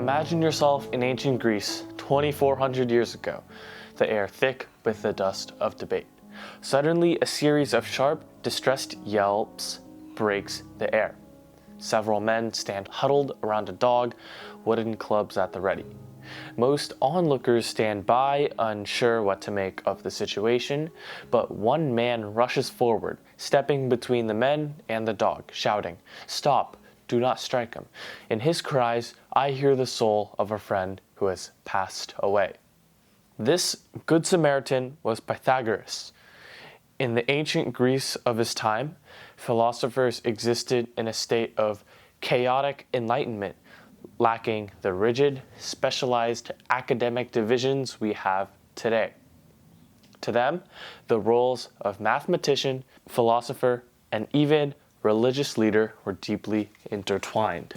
Imagine yourself in ancient Greece 2,400 years ago, the air thick with the dust of debate. Suddenly, a series of sharp, distressed yelps breaks the air. Several men stand huddled around a dog, wooden clubs at the ready. Most onlookers stand by, unsure what to make of the situation, but one man rushes forward, stepping between the men and the dog, shouting, "Stop! Do not strike him." In his cries, I hear the soul of a friend who has passed away. This Good Samaritan was Pythagoras. In the ancient Greece of his time, philosophers existed in a state of chaotic enlightenment, lacking the rigid, specialized academic divisions we have today. To them, the roles of mathematician, philosopher, and even religious leader were deeply intertwined.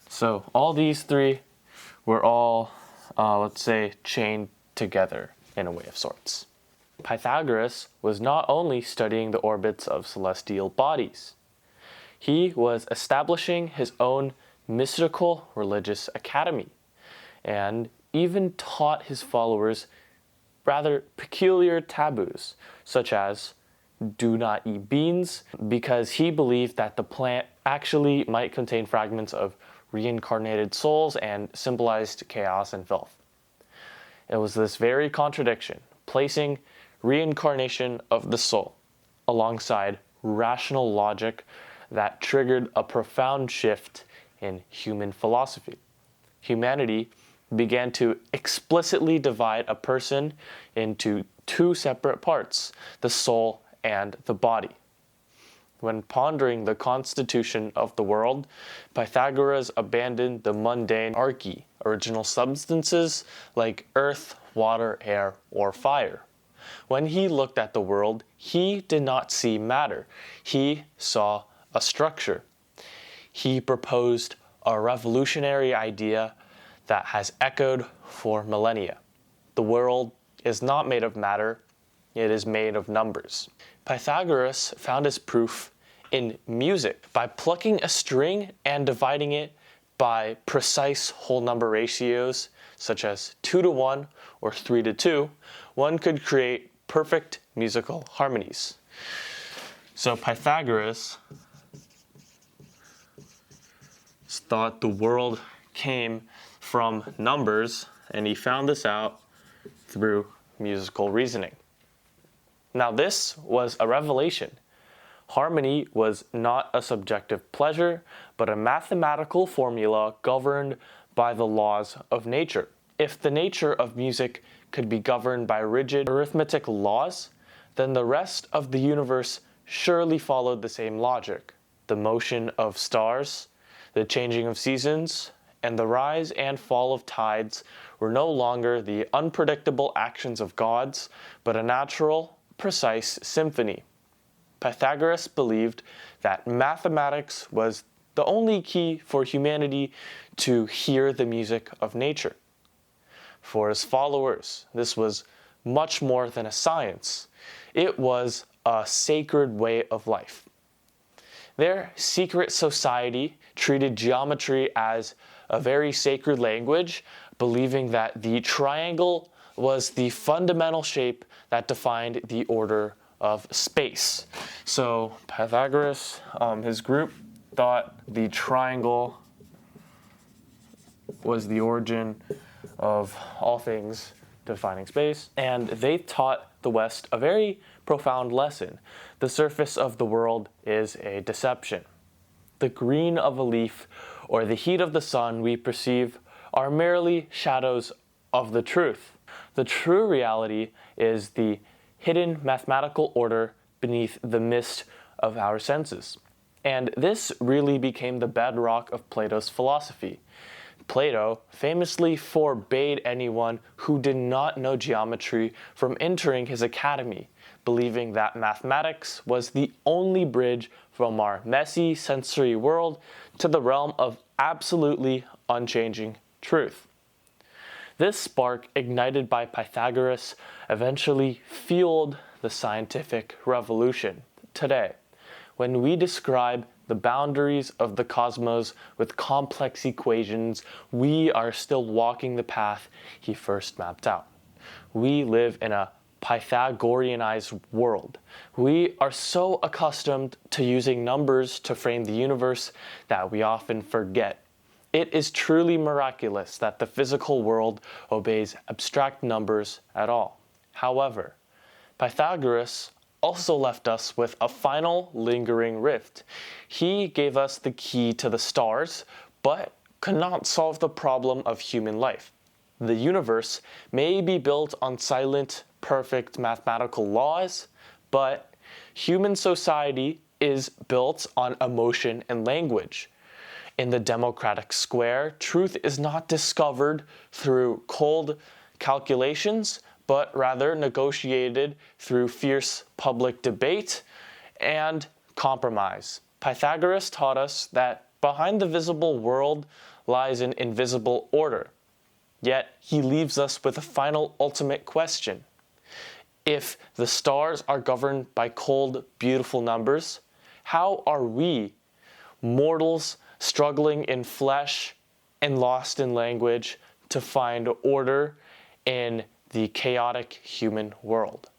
So all these three were all, let's say, chained together in a way of sorts. Pythagoras was not only studying the orbits of celestial bodies, he was establishing his own mystical religious academy, and even taught his followers rather peculiar taboos, such as do not eat beans, because he believed that the plant actually might contain fragments of reincarnated souls and symbolized chaos and filth. It was this very contradiction, placing reincarnation of the soul alongside rational logic, that triggered a profound shift in human philosophy. Humanity began to explicitly divide a person into two separate parts, the soul and the body. When pondering the constitution of the world, Pythagoras abandoned the mundane arche, original substances like earth, water, air, or fire. When he looked at the world, he did not see matter. He saw a structure. He proposed a revolutionary idea that has echoed for millennia. The world is not made of matter, it is made of numbers. Pythagoras found his proof in music. By plucking a string and dividing it by precise whole number ratios, such as 2-to-1 or 3-to-2, one could create perfect musical harmonies. So Pythagoras thought the world came from numbers, and he found this out through musical reasoning. Now this was a revelation. Harmony was not a subjective pleasure, but a mathematical formula governed by the laws of nature. If the nature of music could be governed by rigid arithmetic laws, then the rest of the universe surely followed the same logic. The motion of stars, the changing of seasons, and the rise and fall of tides were no longer the unpredictable actions of gods, but a natural, precise symphony. Pythagoras believed that mathematics was the only key for humanity to hear the music of nature. For his followers, this was much more than a science. It was a sacred way of life. Their secret society treated geometry as a very sacred language, believing that the triangle was the fundamental shape that defined the order of space. So Pythagoras, his group thought the triangle was the origin of all things defining space, and they taught the West a very profound lesson. The surface of the world is a deception. The green of a leaf or the heat of the sun we perceive are merely shadows of the truth. The true reality is the hidden mathematical order beneath the mist of our senses. And this really became the bedrock of Plato's philosophy. Plato famously forbade anyone who did not know geometry from entering his academy, believing that mathematics was the only bridge from our messy sensory world to the realm of absolutely unchanging truth. This spark, ignited by Pythagoras, eventually fueled the scientific revolution today, when we describe the boundaries of the cosmos with complex equations. We are still walking the path he first mapped out. We live in a Pythagoreanized world. We are so accustomed to using numbers to frame the universe that we often forget. It is truly miraculous that the physical world obeys abstract numbers at all. However, Pythagoras also left us with a final lingering rift. He gave us the key to the stars, but could not solve the problem of human life. The universe may be built on silent, perfect mathematical laws, but human society is built on emotion and language. In the democratic square, truth is not discovered through cold calculations, but rather negotiated through fierce public debate and compromise. Pythagoras taught us that behind the visible world lies an invisible order. Yet he leaves us with a final ultimate question. If the stars are governed by cold, beautiful numbers, how are we, mortals struggling in flesh and lost in language, to find order in the chaotic human world?